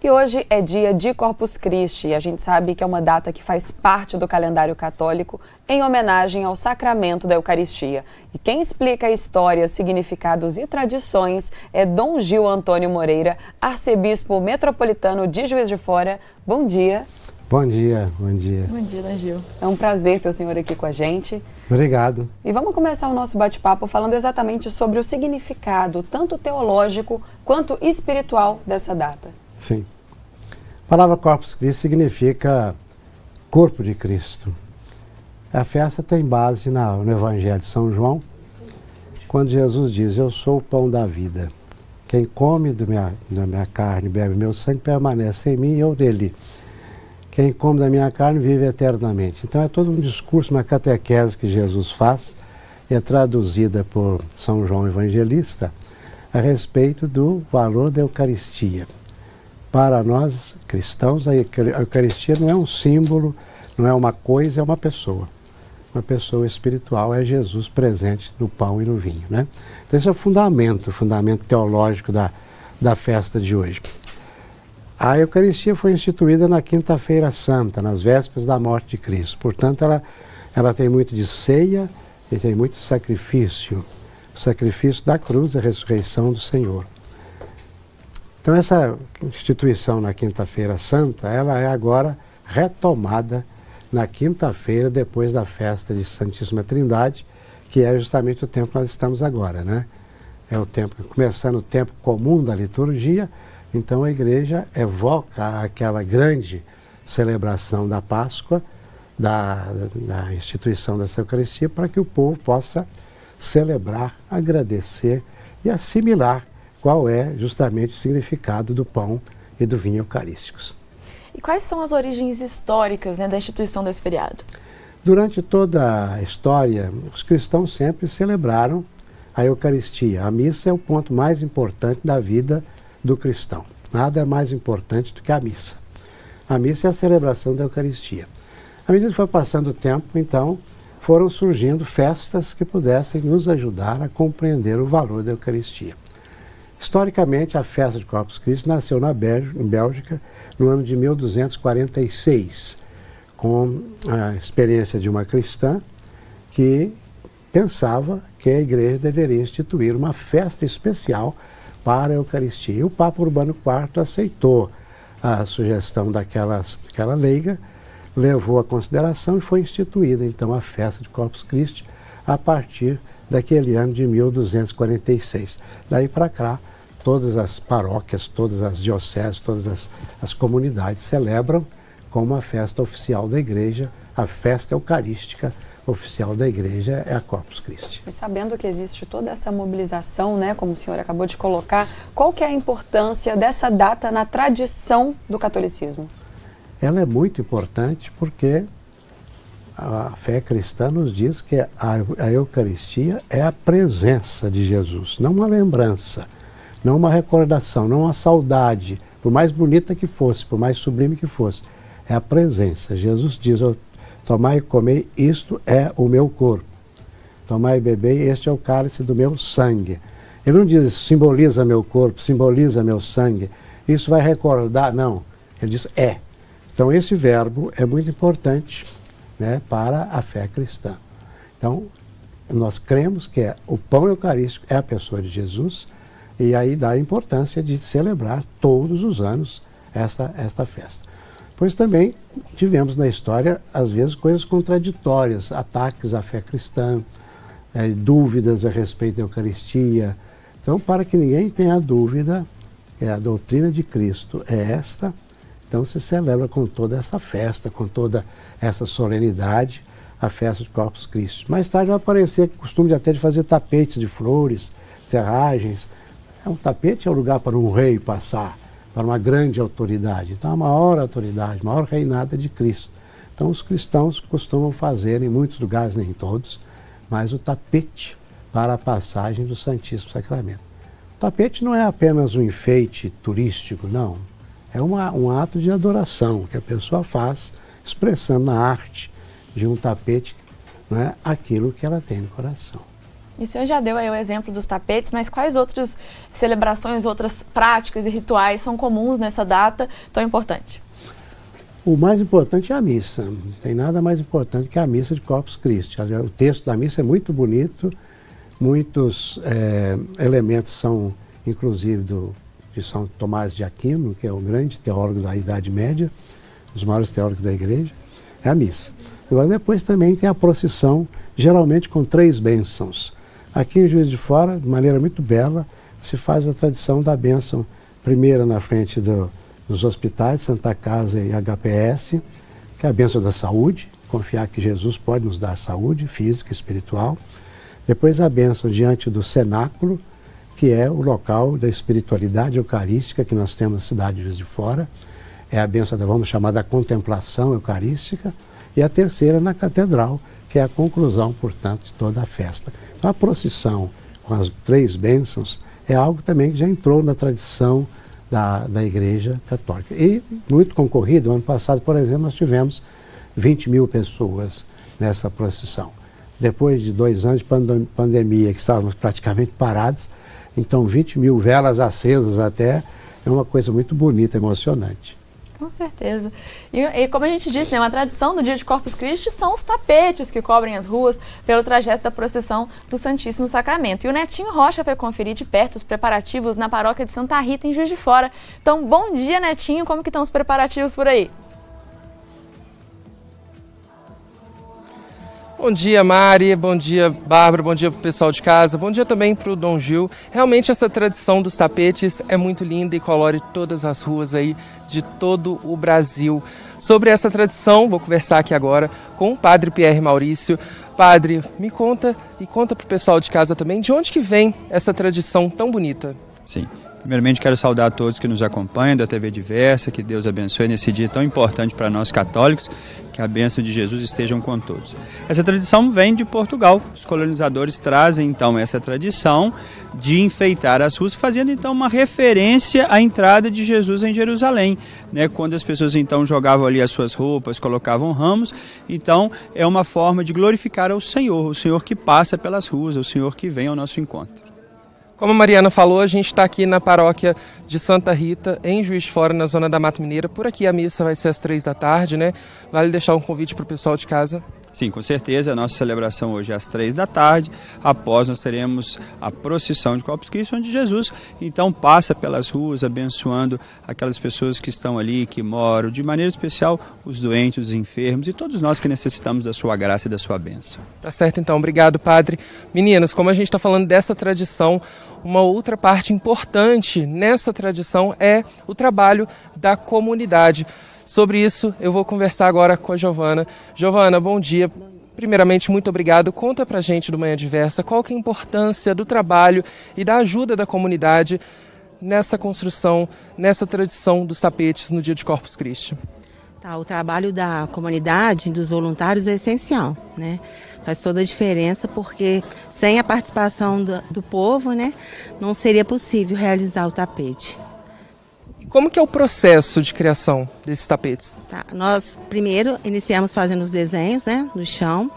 E hoje é dia de Corpus Christi e a gente sabe que é uma data que faz parte do calendário católico em homenagem ao sacramento da Eucaristia. E quem explica a história, significados e tradições é Dom Gil Antônio Moreira, arcebispo metropolitano de Juiz de Fora. Bom dia. Bom dia, bom dia. Bom dia, Dom Gil. É um prazer ter o senhor aqui com a gente. Obrigado. E vamos começar o nosso bate-papo falando exatamente sobre o significado, tanto teológico quanto espiritual dessa data. Sim. A palavra Corpus Christi significa corpo de Cristo. A festa tem base no Evangelho de São João, quando Jesus diz: eu sou o pão da vida. Quem come da minha carne, bebe meu sangue, permanece em mim e eu nele. Quem come da minha carne vive eternamente. Então é todo um discurso, uma catequese que Jesus faz, e é traduzida por São João Evangelista, a respeito do valor da Eucaristia. Para nós cristãos, a Eucaristia não é um símbolo, não é uma coisa, é uma pessoa. Uma pessoa espiritual é Jesus presente no pão e no vinho, né? Então esse é o fundamento teológico da festa de hoje. A Eucaristia foi instituída na Quinta-feira Santa, nas vésperas da morte de Cristo. Portanto, ela tem muito de ceia e tem muito de sacrifício. O sacrifício da cruz, a ressurreição do Senhor. Então, essa instituição na Quinta-feira Santa, ela é agora retomada na quinta-feira, depois da festa de Santíssima Trindade, que é justamente o tempo que nós estamos agora, né? É o tempo, começando o tempo comum da liturgia. Então a igreja evoca aquela grande celebração da Páscoa, da instituição dessa Eucaristia, para que o povo possa celebrar, agradecer e assimilar qual é justamente o significado do pão e do vinho eucarísticos. E quais são as origens históricas, né, da instituição desse feriado? Durante toda a história, os cristãos sempre celebraram a Eucaristia. A missa é o ponto mais importante da vida do cristão. Nada é mais importante do que a missa. A missa é a celebração da Eucaristia. À medida que foi passando o tempo, então, foram surgindo festas que pudessem nos ajudar a compreender o valor da Eucaristia. Historicamente, a festa de Corpus Christi nasceu em Bélgica no ano de 1246, com a experiência de uma cristã que pensava que a igreja deveria instituir uma festa especial para a Eucaristia. E o Papa Urbano IV aceitou a sugestão daquela leiga, levou a consideração e foi instituída então a festa de Corpus Christi a partir daquele ano de 1246. Daí para cá, todas as paróquias, todas as dioceses, todas as comunidades celebram como a festa oficial da igreja, a festa eucarística oficial da igreja é a Corpus Christi. E sabendo que existe toda essa mobilização, né, como o senhor acabou de colocar, qual que é a importância dessa data na tradição do catolicismo? Ela é muito importante porque a fé cristã nos diz que a Eucaristia é a presença de Jesus, não uma lembrança, não uma recordação, não uma saudade, por mais bonita que fosse, por mais sublime que fosse, é a presença. Jesus diz: tomai e comei, isto é o meu corpo. Tomai e bebei, este é o cálice do meu sangue. Ele não diz: simboliza meu corpo, simboliza meu sangue, isso vai recordar, não. Ele diz: é. Então esse verbo é muito importante, né, para a fé cristã. Então, nós cremos que o pão eucarístico é a pessoa de Jesus, e aí dá a importância de celebrar todos os anos esta festa. Pois também tivemos na história, às vezes, coisas contraditórias, ataques à fé cristã, dúvidas a respeito da Eucaristia. Então, para que ninguém tenha dúvida, a doutrina de Cristo é esta, então se celebra com toda essa festa, com toda essa solenidade, a festa de Corpus Christi. Mais tarde vai aparecer o costume até de fazer tapetes de flores, serragens. Um tapete é o lugar para um rei passar, para uma grande autoridade. Então, a maior autoridade, a maior reinada de Cristo. Então, os cristãos costumam fazer, em muitos lugares, nem todos, mas o tapete para a passagem do Santíssimo Sacramento. O tapete não é apenas um enfeite turístico, não. É um ato de adoração que a pessoa faz, expressando na arte de um tapete, né, aquilo que ela tem no coração. E o senhor já deu aí o exemplo dos tapetes, mas quais outras celebrações, outras práticas e rituais são comuns nessa data tão importante? O mais importante é a missa. Não tem nada mais importante que a missa de Corpus Christi. O texto da missa é muito bonito, muitos elementos são, inclusive, de São Tomás de Aquino, que é o grande teólogo da Idade Média, os maiores teólogos da igreja, é a missa. Agora, depois também tem a procissão, geralmente com 3 bênçãos. Aqui em Juiz de Fora, de maneira muito bela, se faz a tradição da bênção, primeira na frente dos hospitais, Santa Casa e HPS, que é a bênção da saúde, confiar que Jesus pode nos dar saúde física e espiritual. Depois a bênção diante do cenáculo, que é o local da espiritualidade eucarística que nós temos na cidade de Juiz de Fora. É a bênção, vamos chamar, da contemplação eucarística. E a terceira na catedral, que é a conclusão, portanto, de toda a festa. Então, a procissão com as 3 bênçãos é algo também que já entrou na tradição da Igreja Católica. E muito concorrido. Ano passado, por exemplo, nós tivemos 20 mil pessoas nessa procissão. Depois de 2 anos de pandemia, que estávamos praticamente parados, então 20 mil velas acesas até, é uma coisa muito bonita, emocionante. Com certeza. E como a gente disse, né, uma tradição do dia de Corpus Christi são os tapetes que cobrem as ruas pelo trajeto da procissão do Santíssimo Sacramento. E o Netinho Rocha foi conferir de perto os preparativos na paróquia de Santa Rita, em Juiz de Fora. Então, bom dia, Netinho. Como que estão os preparativos por aí? Bom dia, Mari, bom dia, Bárbara, bom dia para o pessoal de casa, bom dia também para o Dom Gil. Realmente essa tradição dos tapetes é muito linda e colore todas as ruas aí de todo o Brasil. Sobre essa tradição, vou conversar aqui agora com o Padre Pierre Maurício. Padre, me conta e conta para o pessoal de casa também, de onde que vem essa tradição tão bonita? Sim. Primeiramente, quero saudar a todos que nos acompanham da TV Diversa, que Deus abençoe nesse dia tão importante para nós católicos, que a bênção de Jesus estejam com todos. Essa tradição vem de Portugal. Os colonizadores trazem, então, essa tradição de enfeitar as ruas, fazendo, então, uma referência à entrada de Jesus em Jerusalém, né? Quando as pessoas, então, jogavam ali as suas roupas, colocavam ramos, então, é uma forma de glorificar o Senhor que passa pelas ruas, o Senhor que vem ao nosso encontro. Como a Mariana falou, a gente está aqui na paróquia de Santa Rita, em Juiz de Fora, na zona da Mata Mineira. Por aqui a missa vai ser às 3 da tarde, né? Vale deixar um convite para o pessoal de casa? Sim, com certeza. A nossa celebração hoje é às 3 da tarde. Após nós teremos a procissão de Corpus Christi, onde Jesus então passa pelas ruas, abençoando aquelas pessoas que estão ali, que moram, de maneira especial os doentes, os enfermos e todos nós que necessitamos da sua graça e da sua bênção. Tá certo então, obrigado, Padre. Meninas, como a gente está falando dessa tradição, uma outra parte importante nessa tradição é o trabalho da comunidade. Sobre isso, eu vou conversar agora com a Giovana. Giovana, bom dia. Primeiramente, muito obrigado. Conta pra gente do Manhã Diversa qual que é a importância do trabalho e da ajuda da comunidade nessa construção, nessa tradição dos tapetes no dia de Corpus Christi. O trabalho da comunidade, dos voluntários, é essencial, né? Faz toda a diferença, porque sem a participação do povo, né, não seria possível realizar o tapete. Como que é o processo de criação desses tapetes? Nós primeiro iniciamos fazendo os desenhos, né, no chão,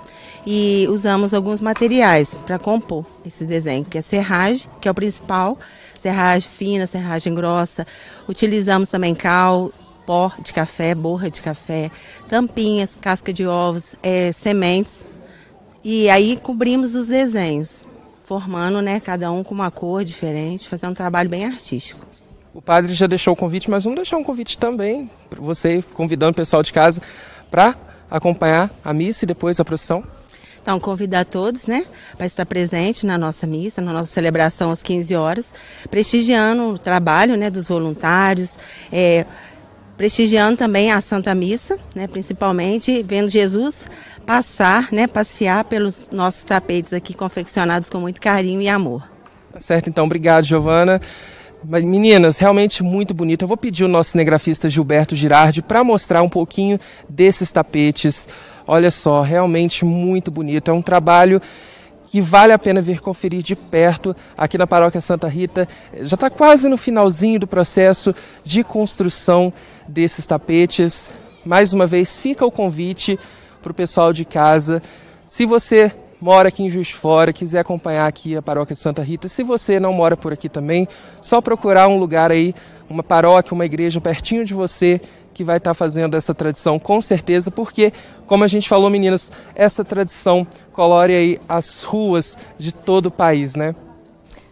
e usamos alguns materiais para compor esse desenho, que é serragem, que é o principal, serragem fina, serragem grossa. Utilizamos também cal, pó de café, borra de café, tampinhas, casca de ovos, sementes. E aí cobrimos os desenhos, formando, né, cada um com uma cor diferente, fazendo um trabalho bem artístico. O padre já deixou o convite, mas vamos deixar um convite também para você, convidando o pessoal de casa para acompanhar a missa e depois a procissão. Então, convidar todos, né, para estar presente na nossa missa, na nossa celebração às 15 horas, prestigiando o trabalho, né, dos voluntários, prestigiando também a Santa Missa, né, principalmente vendo Jesus passar, né, passear pelos nossos tapetes aqui confeccionados com muito carinho e amor. Tá certo, então, obrigado, Giovana. Meninas, realmente muito bonito. Eu vou pedir o nosso cinegrafista Gilberto Girardi para mostrar um pouquinho desses tapetes. Olha só, realmente muito bonito. É um trabalho que vale a pena vir conferir de perto aqui na Paróquia Santa Rita. Já está quase no finalzinho do processo de construção desses tapetes. Mais uma vez, fica o convite para o pessoal de casa. Se você mora aqui em Juiz de Fora, quiser acompanhar aqui a paróquia de Santa Rita, se você não mora por aqui também, só procurar um lugar aí, uma paróquia, uma igreja pertinho de você, que vai estar fazendo essa tradição com certeza, porque, como a gente falou, meninas, essa tradição colore aí as ruas de todo o país, né?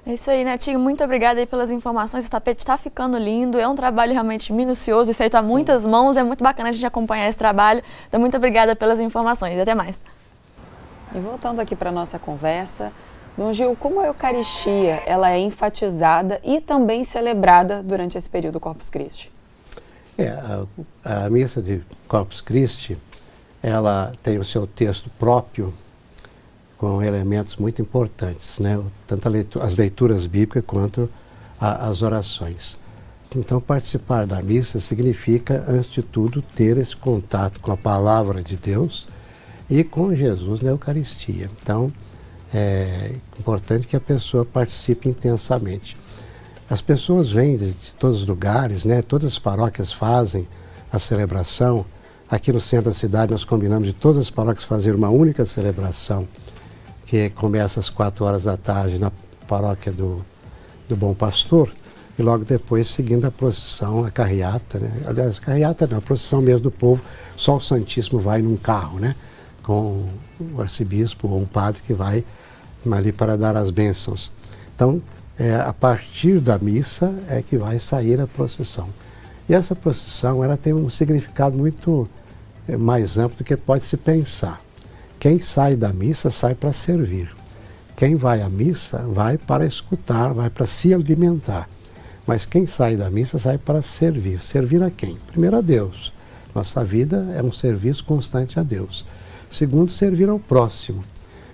É isso aí, Netinho. Muito obrigada aí pelas informações. O tapete está ficando lindo. É um trabalho realmente minucioso e feito a muitas mãos. É muito bacana a gente acompanhar esse trabalho. Então, muito obrigada pelas informações. Até mais. E voltando aqui para a nossa conversa, Dom Gil, como a Eucaristia ela é enfatizada e também celebrada durante esse período Corpus Christi? A missa de Corpus Christi, ela tem o seu texto próprio, com elementos muito importantes, né? Tanto as leituras bíblicas quanto as orações. Então, participar da missa significa, antes de tudo, ter esse contato com a palavra de Deus e com Jesus na Eucaristia. Então, é importante que a pessoa participe intensamente. As pessoas vêm de todos os lugares, né? Todas as paróquias fazem a celebração. Aqui no centro da cidade nós combinamos de todas as paróquias fazer uma única celebração, que começa às 4 horas da tarde na paróquia do Bom Pastor, e logo depois seguindo a procissão, a carreata, né? Aliás, a carreata não, a procissão mesmo do povo, só o Santíssimo vai num carro, né? Com o arcebispo ou um padre que vai ali para dar as bênçãos. Então, a partir da missa é que vai sair a procissão. E essa procissão, ela tem um significado muito mais amplo do que pode se pensar. Quem sai da missa sai para servir. Quem vai à missa vai para escutar, vai para se alimentar. Mas quem sai da missa sai para servir. Servir a quem? Primeiro a Deus. Nossa vida é um serviço constante a Deus. Segundo, servir ao próximo.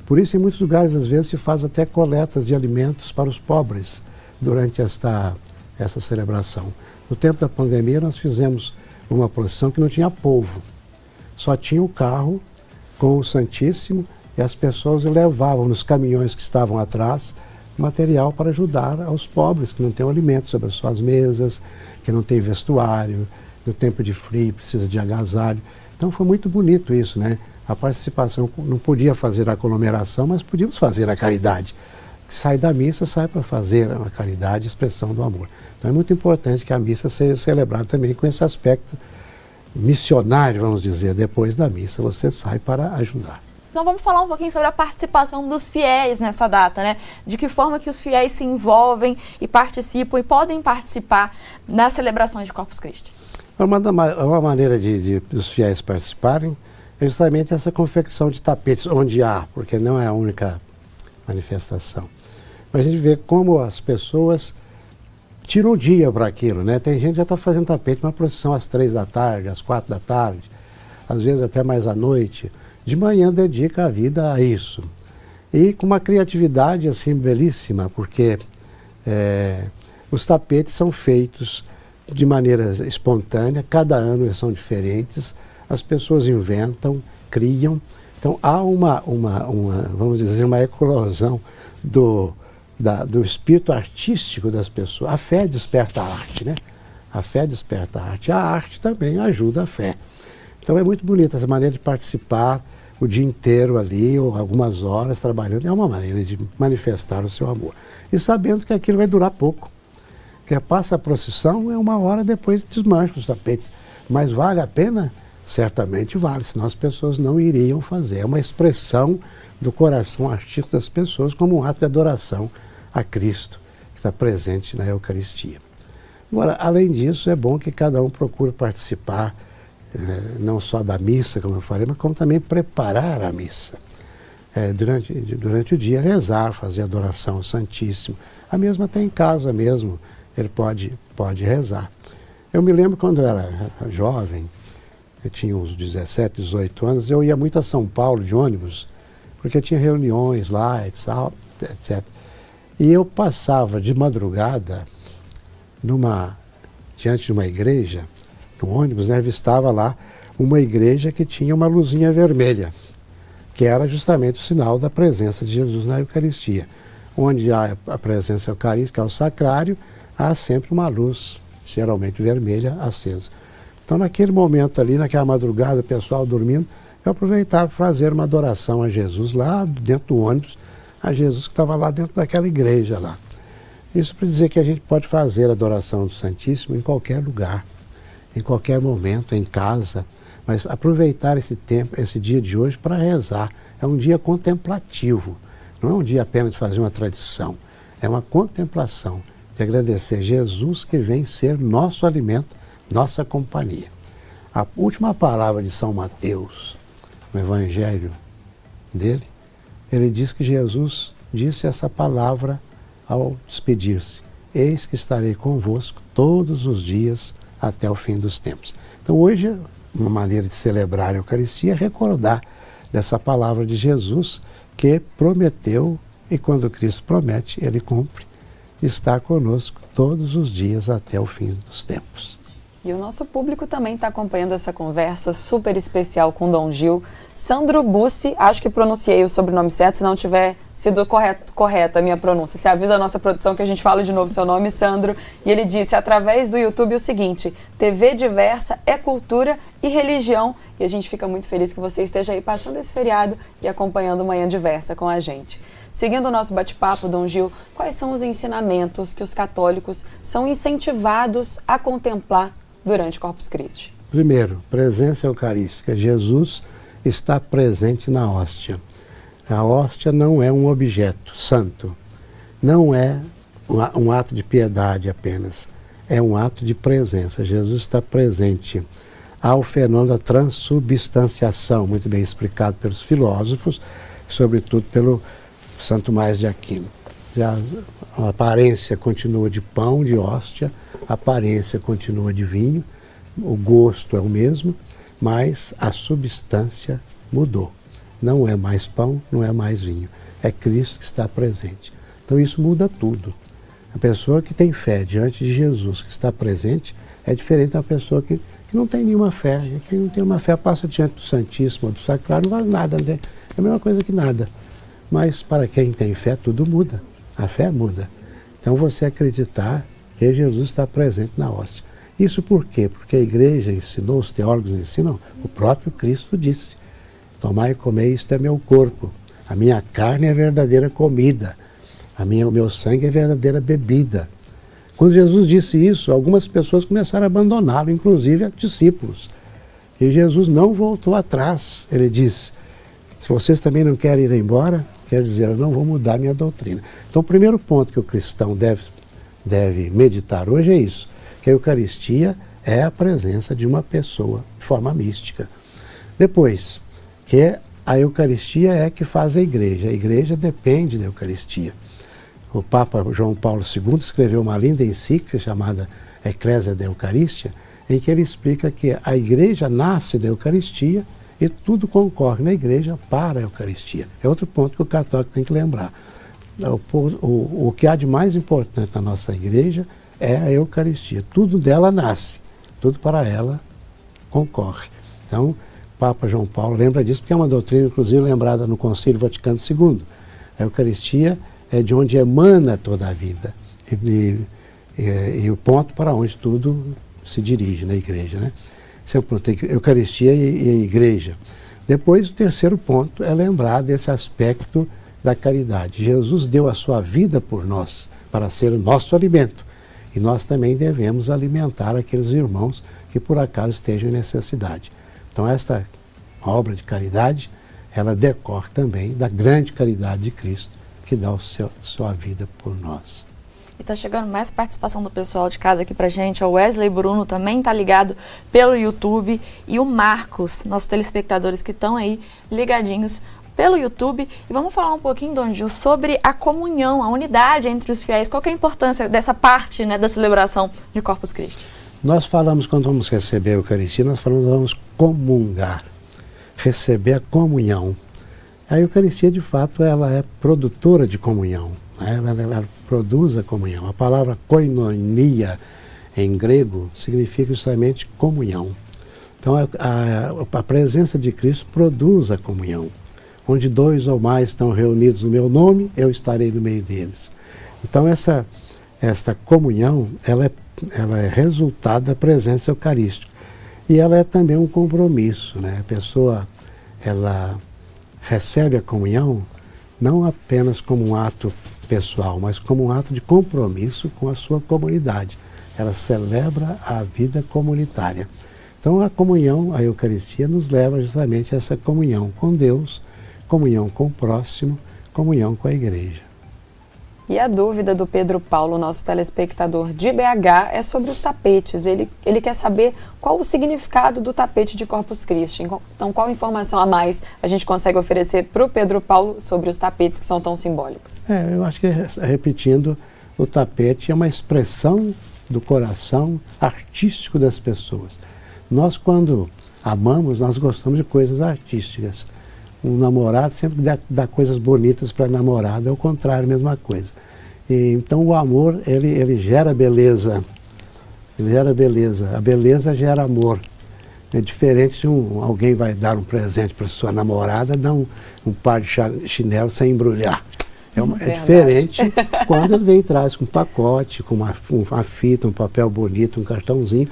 Por isso, em muitos lugares, às vezes, se faz até coletas de alimentos para os pobres durante essa celebração. No tempo da pandemia, nós fizemos uma procissão que não tinha povo. Só tinha o carro com o Santíssimo e as pessoas levavam nos caminhões que estavam atrás material para ajudar aos pobres que não têm alimento sobre as suas mesas, que não têm vestuário, no tempo de frio precisa de agasalho. Então foi muito bonito isso, né? A participação, não podia fazer a aglomeração, mas podíamos fazer a caridade. Sai da missa, sai para fazer a caridade, expressão do amor. Então é muito importante que a missa seja celebrada também com esse aspecto missionário, vamos dizer. Depois da missa você sai para ajudar. Então vamos falar um pouquinho sobre a participação dos fiéis nessa data, né? De que forma que os fiéis se envolvem e participam e podem participar nas celebrações de Corpus Christi. Uma maneira dos fiéis participarem é justamente essa confecção de tapetes, onde há, porque não é a única manifestação. Para a gente ver como as pessoas tiram o dia para aquilo, né? Tem gente que já está fazendo tapete, uma procissão às 3 da tarde, às 4 da tarde, às vezes até mais à noite. De manhã dedica a vida a isso. E com uma criatividade assim belíssima, porque os tapetes são feitos de maneira espontânea, cada ano eles são diferentes, as pessoas inventam, criam. Então há vamos dizer, uma eclosão do espírito artístico das pessoas. A fé desperta a arte, né? A fé desperta a arte. A arte também ajuda a fé. Então é muito bonita essa maneira de participar o dia inteiro ali, ou algumas horas trabalhando. É uma maneira de manifestar o seu amor. E sabendo que aquilo vai durar pouco. Que passa a procissão, é 1 hora depois desmancha os tapetes. Mas vale a pena? Certamente vale, senão as pessoas não iriam fazer. É uma expressão do coração artístico das pessoas como um ato de adoração a Cristo, que está presente na Eucaristia. Agora, além disso, é bom que cada um procure participar, não só da missa, como eu falei, mas como também preparar a missa. Durante o dia, rezar, fazer adoração ao Santíssimo. A mesma até em casa mesmo, ele pode rezar. Eu me lembro quando eu era jovem, eu tinha uns 17, 18 anos, eu ia muito a São Paulo de ônibus, porque tinha reuniões lá, etc. E eu passava de madrugada diante de uma igreja, no ônibus, né, avistava lá uma igreja que tinha uma luzinha vermelha, que era justamente o sinal da presença de Jesus na Eucaristia. Onde há a presença eucarística, ao sacrário, há sempre uma luz, geralmente vermelha, acesa. Então, naquele momento ali, naquela madrugada, o pessoal dormindo, eu aproveitava para fazer uma adoração a Jesus lá dentro do ônibus, a Jesus que estava lá dentro daquela igreja lá. Isso para dizer que a gente pode fazer a adoração do Santíssimo em qualquer lugar, em qualquer momento, em casa, mas aproveitar esse tempo, esse dia de hoje para rezar. É um dia contemplativo, não é um dia apenas de fazer uma tradição, é uma contemplação de agradecer Jesus que vem ser nosso alimento, nossa companhia. A última palavra de São Mateus, no Evangelho dele, ele diz que Jesus disse essa palavra ao despedir-se: eis que estarei convosco todos os dias até o fim dos tempos. Então hoje, uma maneira de celebrar a Eucaristia é recordar dessa palavra de Jesus que prometeu, e quando Cristo promete, ele cumpre, estar conosco todos os dias até o fim dos tempos. E o nosso público também está acompanhando essa conversa super especial com Dom Gil. Sandro Bussi, acho que pronunciei o sobrenome certo, se não tiver sido correta a minha pronúncia. Você avisa a nossa produção que a gente fala de novo seu nome, Sandro. E ele disse através do YouTube o seguinte: TV diversa é cultura e religião. E a gente fica muito feliz que você esteja aí passando esse feriado e acompanhando Manhã Diversa com a gente. Seguindo o nosso bate-papo, Dom Gil, quais são os ensinamentos que os católicos são incentivados a contemplar durante o Corpus Christi? Primeiro, presença eucarística. Jesus está presente na hóstia. A hóstia não é um objeto santo, não é um ato de piedade apenas, é um ato de presença. Jesus está presente. Há o fenômeno da transubstanciação, muito bem explicado pelos filósofos, sobretudo pelo Santo Tomás de Aquino. A aparência continua de pão, de hóstia, a aparência continua de vinho, o gosto é o mesmo, mas a substância mudou. Não é mais pão, não é mais vinho, é Cristo que está presente. Então isso muda tudo. A pessoa que tem fé diante de Jesus, que está presente, é diferente da pessoa que não tem nenhuma fé. Quem não tem uma fé passa diante do Santíssimo, do Sacrário, não vale nada, né? É a mesma coisa que nada. Mas para quem tem fé, tudo muda. A fé muda. Então você acreditar que Jesus está presente na hóstia. Isso por quê? Porque a igreja ensinou, os teólogos ensinam, o próprio Cristo disse: tomai e comei, isto é meu corpo. A minha carne é verdadeira comida. O meu sangue é verdadeira bebida. Quando Jesus disse isso, algumas pessoas começaram a abandoná-lo, inclusive discípulos. E Jesus não voltou atrás. Ele disse: se vocês também não querem ir embora, quer dizer, eu não vou mudar minha doutrina. Então o primeiro ponto que o cristão deve meditar hoje é isso, que a Eucaristia é a presença de uma pessoa de forma mística. Depois, que a Eucaristia é que faz a igreja depende da Eucaristia. O Papa João Paulo II escreveu uma linda encíclica chamada Ecclesia de Eucaristia, em que ele explica que a igreja nasce da Eucaristia e tudo concorre na igreja para a Eucaristia. É outro ponto que o católico tem que lembrar. O que há de mais importante na nossa igreja é a Eucaristia. Tudo dela nasce, tudo para ela concorre. Então, o Papa João Paulo lembra disso, porque é uma doutrina, inclusive, lembrada no Concílio Vaticano II. A Eucaristia é de onde emana toda a vida. E o ponto para onde tudo se dirige na igreja, né? Sempre tem Eucaristia e igreja. Depois, o terceiro ponto é lembrar desse aspecto da caridade. Jesus deu a sua vida por nós, para ser o nosso alimento. E nós também devemos alimentar aqueles irmãos que por acaso estejam em necessidade. Então esta obra de caridade, ela decorre também da grande caridade de Cristo, que dá sua vida por nós. E está chegando mais participação do pessoal de casa aqui pra gente. O Wesley Bruno também está ligado pelo YouTube. E o Marcos, nossos telespectadores que estão aí ligadinhos pelo YouTube. E vamos falar um pouquinho, Dom Gil, sobre a comunhão, a unidade entre os fiéis. Qual que é a importância dessa parte, né, da celebração de Corpus Christi? Nós falamos, quando vamos receber a Eucaristia, nós falamos que vamos comungar, receber a comunhão. A Eucaristia, de fato, ela é produtora de comunhão. Ela produz a comunhão. A palavra koinonia, em grego, significa justamente comunhão. Então, a presença de Cristo produz a comunhão. Onde dois ou mais estão reunidos no meu nome, eu estarei no meio deles. Então, essa comunhão, ela é resultado da presença eucarística. E ela é também um compromisso, né? A pessoa ela recebe a comunhão não apenas como um ato pessoal, mas como um ato de compromisso com a sua comunidade. Ela celebra a vida comunitária. Então a comunhão, a Eucaristia, nos leva justamente a essa comunhão com Deus, comunhão com o próximo, comunhão com a igreja. E a dúvida do Pedro Paulo, nosso telespectador de BH, é sobre os tapetes. Ele quer saber qual o significado do tapete de Corpus Christi. Então, qual informação a mais a gente consegue oferecer para o Pedro Paulo sobre os tapetes que são tão simbólicos? Eu acho que, repetindo, o tapete é uma expressão do coração artístico das pessoas. Nós, quando amamos, nós gostamos de coisas artísticas. Um namorado sempre dá coisas bonitas para a namorada, é o contrário, a mesma coisa. Então o amor, ele gera beleza. Ele gera beleza. A beleza gera amor. É diferente se alguém vai dar um presente para sua namorada, dá um par de chinelo sem embrulhar. É diferente quando ele vem e traz com um pacote, com uma fita, um papel bonito, um cartãozinho,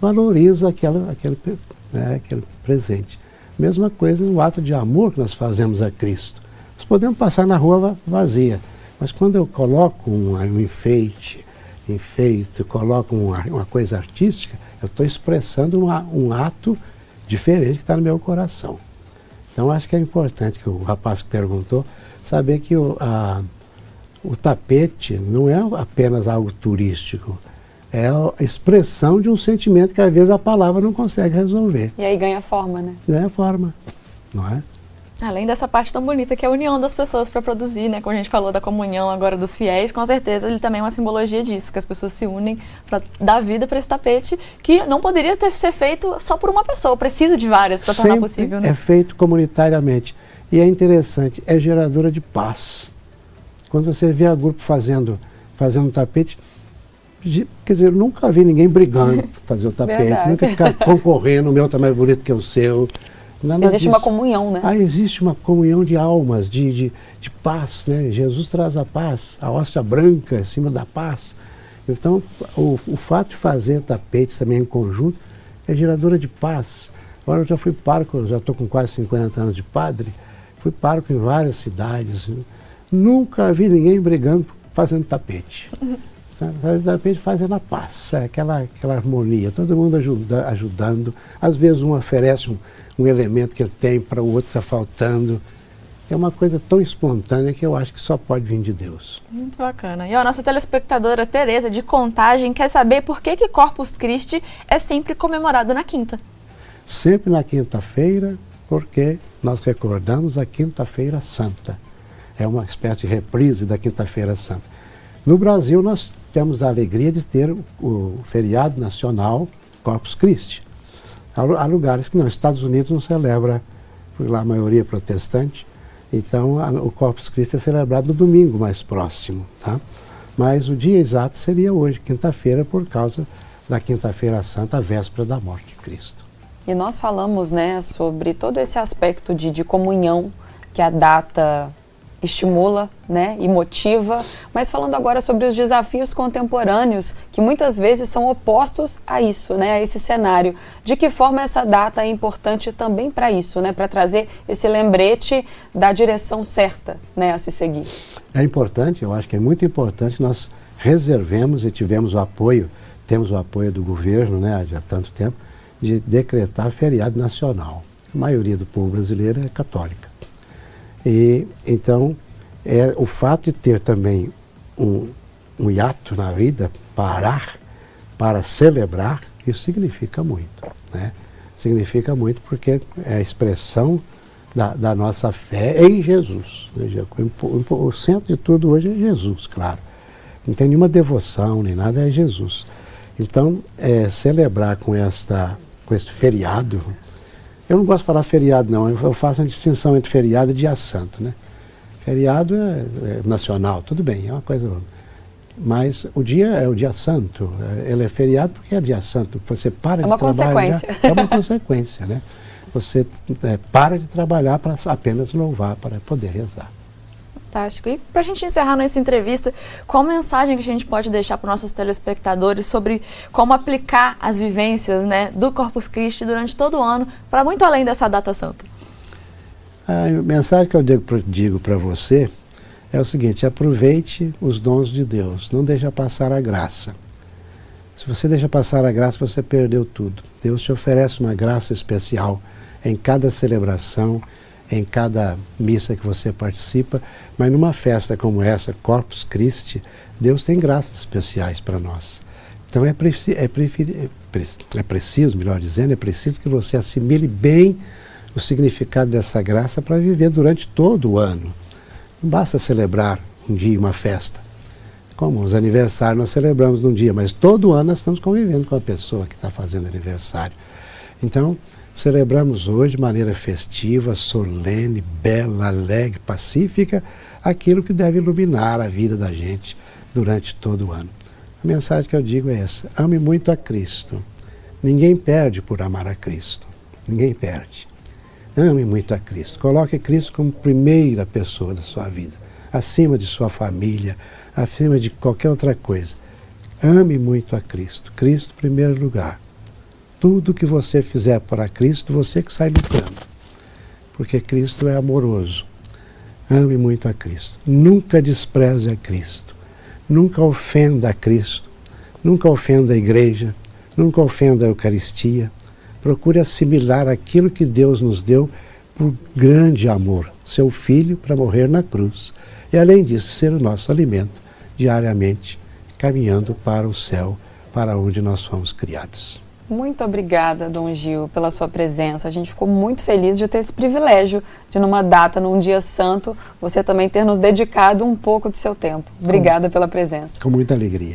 valoriza aquele presente. Mesma coisa no ato de amor que nós fazemos a Cristo. Nós podemos passar na rua vazia, mas quando eu coloco um enfeite, coloco uma coisa artística, eu estou expressando um ato diferente que está no meu coração. Então acho que é importante que o rapaz que perguntou, saber que o tapete não é apenas algo turístico, é a expressão de um sentimento que às vezes a palavra não consegue resolver. E aí ganha forma, né? Ganha forma, não é? Além dessa parte tão bonita que é a união das pessoas para produzir, né? Como a gente falou da comunhão agora dos fiéis, com certeza ele também é uma simbologia disso, que as pessoas se unem para dar vida para esse ser que não poderia ser feito só por uma pessoa, precisa de várias para tornar possível, né? É feito comunitariamente. E é interessante, é geradora de paz. Quando você vê a grupo fazendo um tapete, quer dizer, eu nunca vi ninguém brigando para fazer o tapete, Verdade. Nunca ficar concorrendo, o meu está mais bonito que o seu. Nada existe disso. uma comunhão, né? Existe uma comunhão de almas, de paz, né? Jesus traz a paz, a hóstia branca acima da paz. Então, o fato de fazer tapetes também em conjunto é geradora de paz. Agora eu já fui pároco, já estou com quase 50 anos de padre, fui pároco em várias cidades. Nunca vi ninguém brigando fazendo tapete. Fazendo tapete fazendo a paz, aquela harmonia, todo mundo ajudando. Às vezes um oferece um elemento que ele tem para o outro está faltando. É uma coisa tão espontânea que eu acho que só pode vir de Deus. Muito bacana. E a nossa telespectadora Tereza, de Contagem, quer saber por que Corpus Christi é sempre comemorado na quinta. Sempre na quinta-feira, porque nós recordamos a Quinta-feira Santa. É uma espécie de reprise da Quinta-feira Santa. No Brasil, nós temos a alegria de ter o feriado nacional Corpus Christi. Há lugares que não, Estados Unidos não celebra, por lá a maioria é protestante, então o Corpus Christi é celebrado no domingo mais próximo, tá? Mas o dia exato seria hoje, quinta-feira, por causa da Quinta-feira Santa, a véspera da morte de Cristo. E nós falamos, né, sobre todo esse aspecto de comunhão que a data estimula, né, e motiva, mas falando agora sobre os desafios contemporâneos, que muitas vezes são opostos a isso, né, a esse cenário. De que forma essa data é importante também para isso, né, para trazer esse lembrete da direção certa, né, a se seguir? É importante, eu acho que é muito importante que nós reservemos e temos o apoio do governo, né, há tanto tempo, de decretar feriado nacional. A maioria do povo brasileiro é católica. E, então, o fato de ter também um hiato na vida, parar para celebrar, isso significa muito, né? Significa muito porque é a expressão da nossa fé em Jesus. O centro de tudo hoje é Jesus, claro. Não tem nenhuma devoção, nem nada, é Jesus. Então, celebrar com esse feriado. Eu não gosto de falar feriado, não. Eu faço uma distinção entre feriado e dia santo, né? Feriado é nacional, tudo bem, é uma coisa... Mas o dia é o dia santo. Ele é feriado porque é dia santo. Você para de trabalhar... É uma consequência, né? Você para de trabalhar para apenas louvar, para poder rezar. Fantástico. E para a gente encerrar nossa entrevista, qual mensagem que a gente pode deixar para os nossos telespectadores sobre como aplicar as vivências, né, do Corpus Christi durante todo o ano, para muito além dessa data santa? A mensagem que eu digo para você é o seguinte: aproveite os dons de Deus, não deixa passar a graça. Se você deixa passar a graça, você perdeu tudo. Deus te oferece uma graça especial em cada celebração, em cada missa que você participa, mas numa festa como essa, Corpus Christi, Deus tem graças especiais para nós. Então é preciso, melhor dizendo, é preciso que você assimile bem o significado dessa graça para viver durante todo o ano. Não basta celebrar um dia uma festa. Como os aniversários nós celebramos num dia, mas todo ano nós estamos convivendo com a pessoa que está fazendo aniversário. Então, celebramos hoje de maneira festiva, solene, bela, alegre, pacífica, aquilo que deve iluminar a vida da gente durante todo o ano. A mensagem que eu digo é essa: ame muito a Cristo. Ninguém perde por amar a Cristo. Ninguém perde. Ame muito a Cristo. Coloque Cristo como primeira pessoa da sua vida, acima de sua família, acima de qualquer outra coisa. Ame muito a Cristo. Cristo em primeiro lugar. Tudo que você fizer para Cristo, você que sai lutando. Porque Cristo é amoroso. Ame muito a Cristo. Nunca despreze a Cristo. Nunca ofenda a Cristo. Nunca ofenda a igreja. Nunca ofenda a Eucaristia. Procure assimilar aquilo que Deus nos deu por grande amor. Seu Filho para morrer na cruz. E além disso, ser o nosso alimento diariamente, caminhando para o céu, para onde nós fomos criados. Muito obrigada, Dom Gil, pela sua presença. A gente ficou muito feliz de ter esse privilégio de, numa data, num dia santo, você também ter nos dedicado um pouco do seu tempo. Obrigada pela presença. Com muita alegria.